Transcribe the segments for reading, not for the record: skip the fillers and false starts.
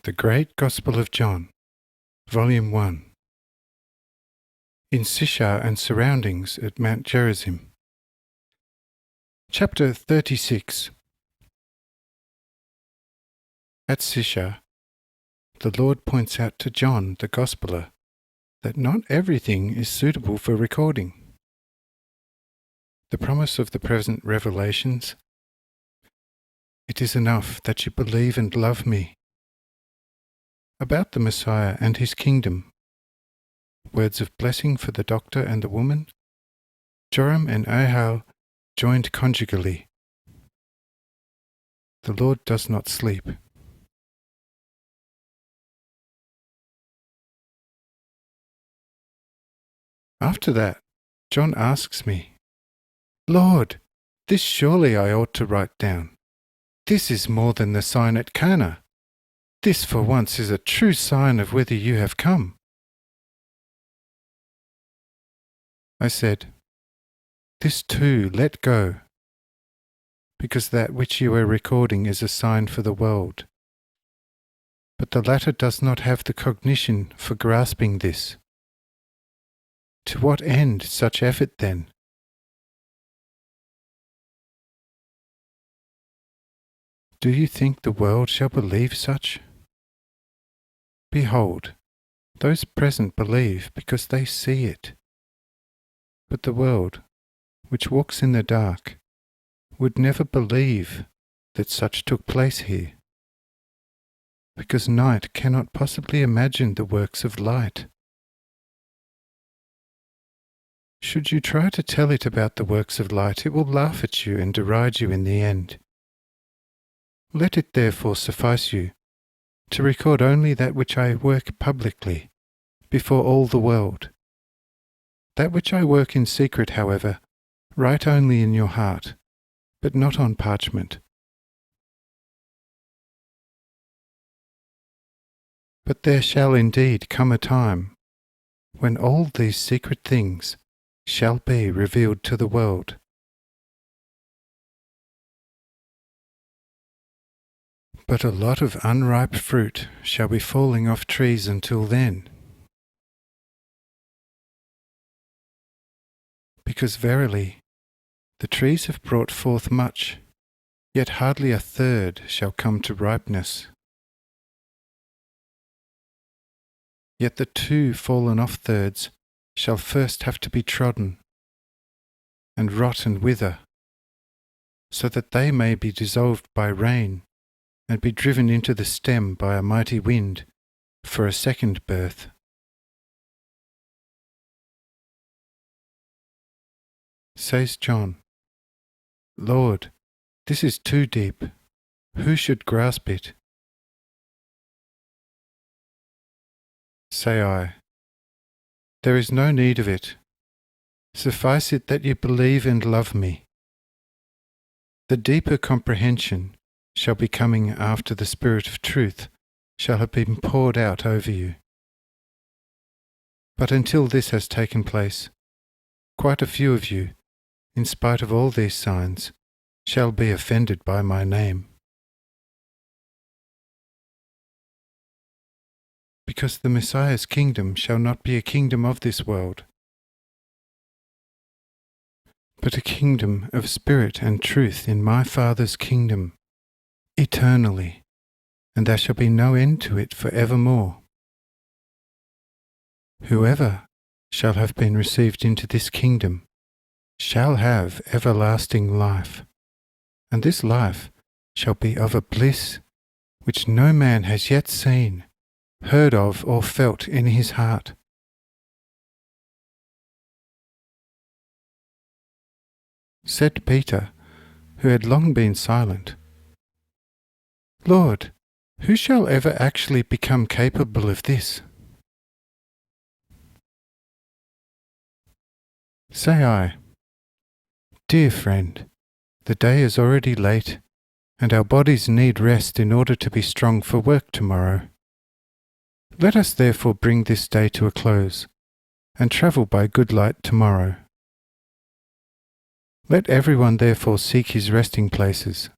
The Great Gospel of John, Volume 1. In Sychar and surroundings at Mount Gerizim. Chapter 36. At Sychar, the Lord points out to John the Gospeller that not everything is suitable for recording. The promise of the present revelations: "It is enough that you believe and love me." About the Messiah and his kingdom, words of blessing for the doctor and the woman, Joram and Ahal joined conjugally. The Lord does not sleep. After that, John asks me, "Lord, this surely I ought to write down. This is more than the sign at Cana. This for once is a true sign of whether you have come." I said, "This too let go, because that which you are recording is a sign for the world. But the latter does not have the cognition for grasping this. To what end such effort then? Do you think the world shall believe such? Behold, those present believe because they see it. But the world, which walks in the dark, would never believe that such took place here, because night cannot possibly imagine the works of light. Should you try to tell it about the works of light, it will laugh at you and deride you in the end. Let it therefore suffice you to record only that which I work publicly, before all the world. That which I work in secret, however, write only in your heart, but not on parchment. But there shall indeed come a time when all these secret things shall be revealed to the world. But a lot of unripe fruit shall be falling off trees until then. Because verily, the trees have brought forth much, yet hardly a third shall come to ripeness. Yet the 2 fallen off thirds shall first have to be trodden, and rot and wither, so that they may be dissolved by rain, and be driven into the stem by a mighty wind, for a second birth. Says John, "Lord, this is too deep. Who should grasp it?" Say I, "There is no need of it. Suffice it that you believe and love me. The deeper comprehension shall be coming after the Spirit of truth shall have been poured out over you. But until this has taken place, quite a few of you, in spite of all these signs, shall be offended by my name. Because the Messiah's kingdom shall not be a kingdom of this world, but a kingdom of spirit and truth in my Father's kingdom, eternally, and there shall be no end to it for evermore. Whoever shall have been received into this kingdom shall have everlasting life, and this life shall be of a bliss which no man has yet seen, heard of, or felt in his heart." Said Peter, who had long been silent, "Lord, who shall ever actually become capable of this?" Say I, "Dear friend, the day is already late, and our bodies need rest in order to be strong for work tomorrow. Let us therefore bring this day to a close, and travel by good light tomorrow. Let everyone therefore seek his resting places."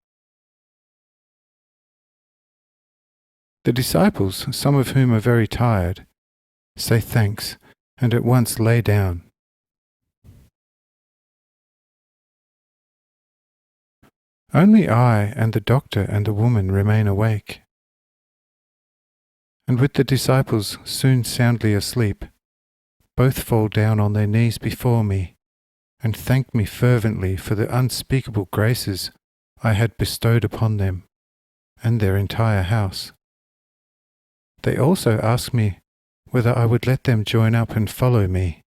The disciples, some of whom are very tired, say thanks and at once lay down. Only I and the doctor and the woman remain awake. And with the disciples soon soundly asleep, both fall down on their knees before me and thank me fervently for the unspeakable graces I had bestowed upon them and their entire house. They also asked me whether I would let them join up and follow me.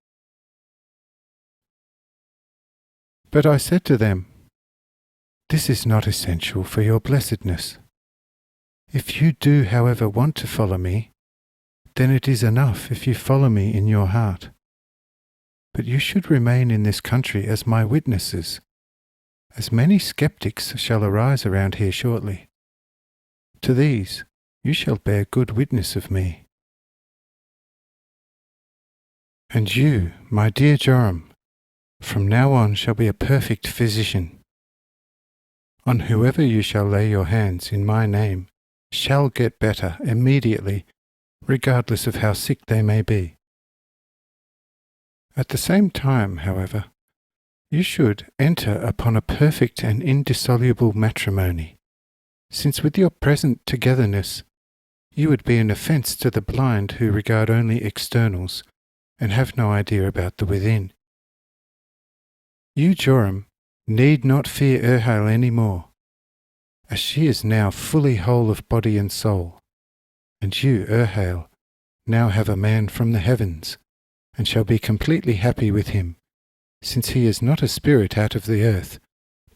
But I said to them, "This is not essential for your blessedness. If you do, however, want to follow me, then it is enough if you follow me in your heart. But you should remain in this country as my witnesses, as many skeptics shall arise around here shortly. To these you shall bear good witness of me. And you, my dear Joram, from now on shall be a perfect physician. On whoever you shall lay your hands in my name shall get better immediately, regardless of how sick they may be. At the same time, however, you should enter upon a perfect and indissoluble matrimony, since with your present togetherness you would be an offence to the blind who regard only externals and have no idea about the within. You, Joram, need not fear Erhail any more, as she is now fully whole of body and soul, and you, Erhail, now have a man from the heavens, and shall be completely happy with him, since he is not a spirit out of the earth,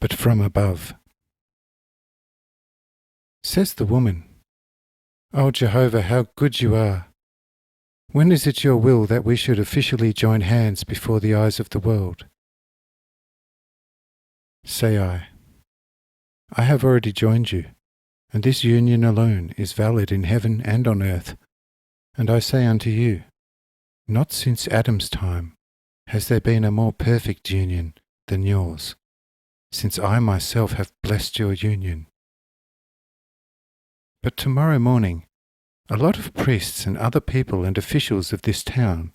but from above." Says the woman, "O Jehovah, how good you are! When is it your will that we should officially join hands before the eyes of the world?" Say I have already joined you, and this union alone is valid in heaven and on earth. And I say unto you, not since Adam's time has there been a more perfect union than yours, since I myself have blessed your union. But tomorrow morning a lot of priests and other people and officials of this town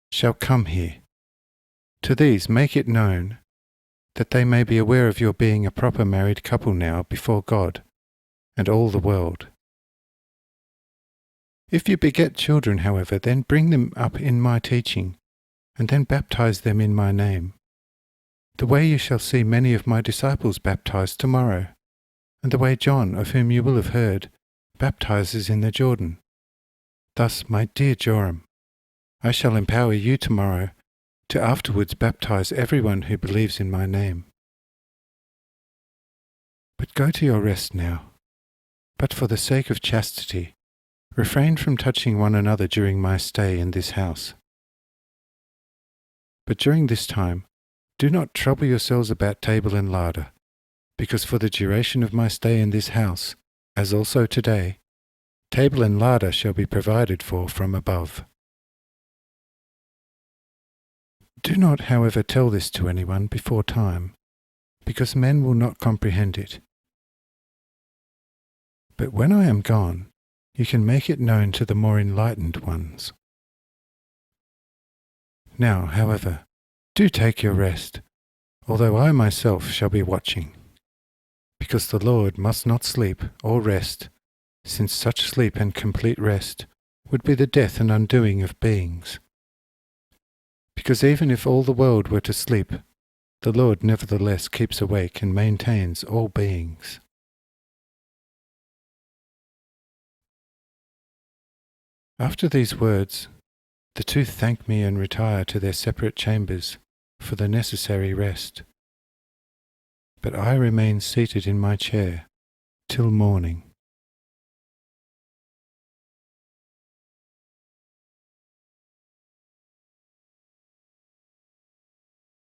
shall come here. To these make it known, that they may be aware of your being a proper married couple now before God and all the world. If you beget children, however, then bring them up in my teaching, and then baptize them in my name, the way you shall see many of my disciples baptized tomorrow, and the way John, of whom you will have heard, baptizes in the Jordan. Thus, my dear Joram, I shall empower you tomorrow to afterwards baptize everyone who believes in my name. But go to your rest now. But for the sake of chastity, refrain from touching one another during my stay in this house. But during this time, do not trouble yourselves about table and larder, because for the duration of my stay in this house, as also today, table and larder shall be provided for from above. Do not, however, tell this to anyone before time, because men will not comprehend it. But when I am gone, you can make it known to the more enlightened ones. Now, however, do take your rest, although I myself shall be watching, because the Lord must not sleep or rest, since such sleep and complete rest would be the death and undoing of beings. Because even if all the world were to sleep, the Lord nevertheless keeps awake and maintains all beings. After these words, the two thank me and retire to their separate chambers for the necessary rest. But I remain seated in my chair till morning.